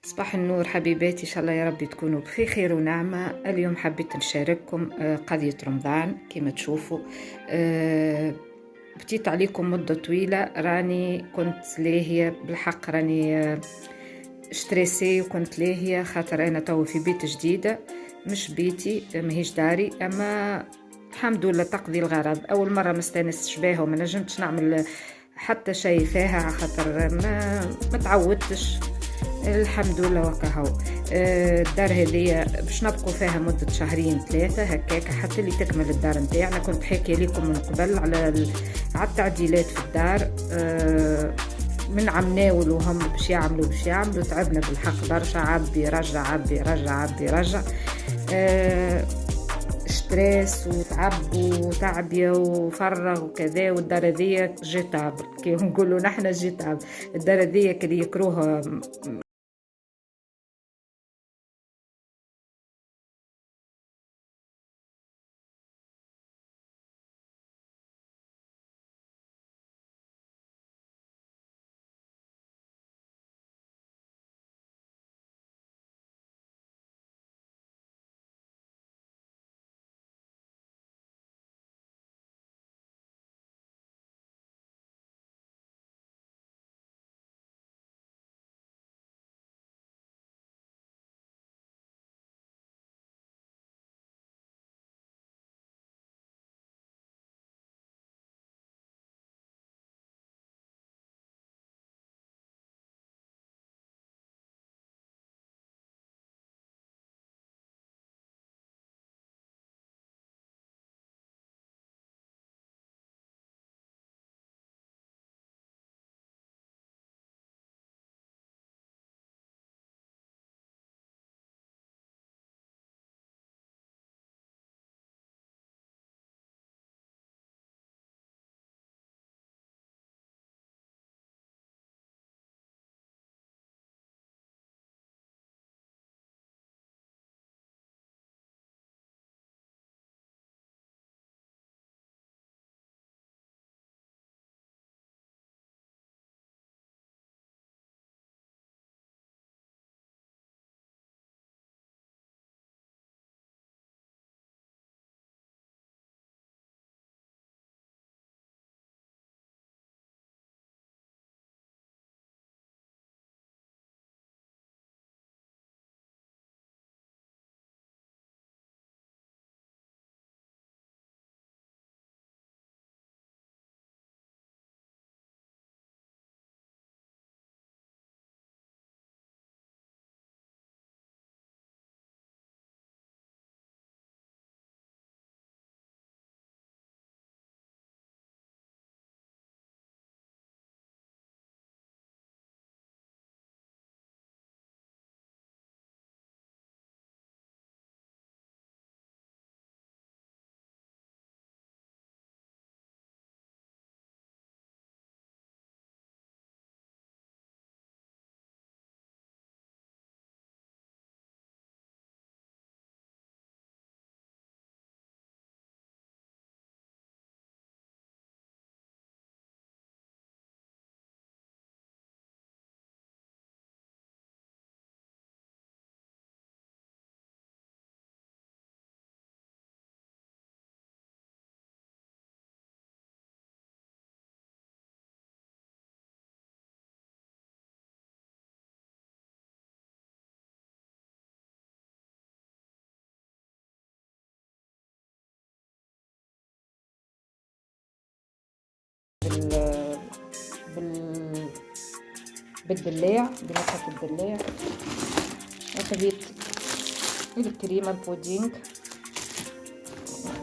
صباح النور حبيباتي، ان شاء الله يا رب تكونوا بخير خير ونعمة. اليوم حبيت نشارككم قضية رمضان. كما تشوفوا بتيت عليكم مدة طويلة، راني كنت لاهية بالحق، راني ستريسي وكنت لاهية خاطر انا تو في بيت جديدة، مش بيتي ماهيش داري، اما الحمد لله تقضي الغرض. اول مرة ما استانستش بها وما نجمتش نعمل حتى شيء فيها خاطر ما تعودتش. الحمد لله وكهو. الدار هذه باش نبقوا فيها مدة شهرين ثلاثة هكاك حتى اللي تكمل الدار نتاعنا. كنت حكي لكم من قبل على التعديلات في الدار، من عم ناولوا هم باش يعملوا تعبنا بالحق برشا، عبي رجع عبي رجع عبي رجع، ستريس وتعب وتعبية وفرغ وكذا. والدار هذيا جيتابل كي نقولوا نحنا جيتابل. الدار هذيا كي يكروها بال بال بالدلاع، بنكهة الدلاع. أخذت الكريمة البودينغ،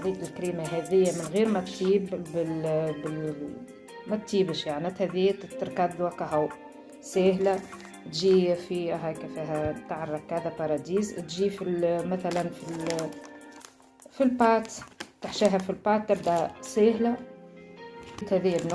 خديت الكريمة هذه من غير ما تطيب ما تطيبش، يعني هذه تتركض وكهو سهلة. تجي في هكا فيها تعرك هذا باراديز، تجي في مثلا في البات، تحشاها في البات تبدا سهلة. هذه بنكهة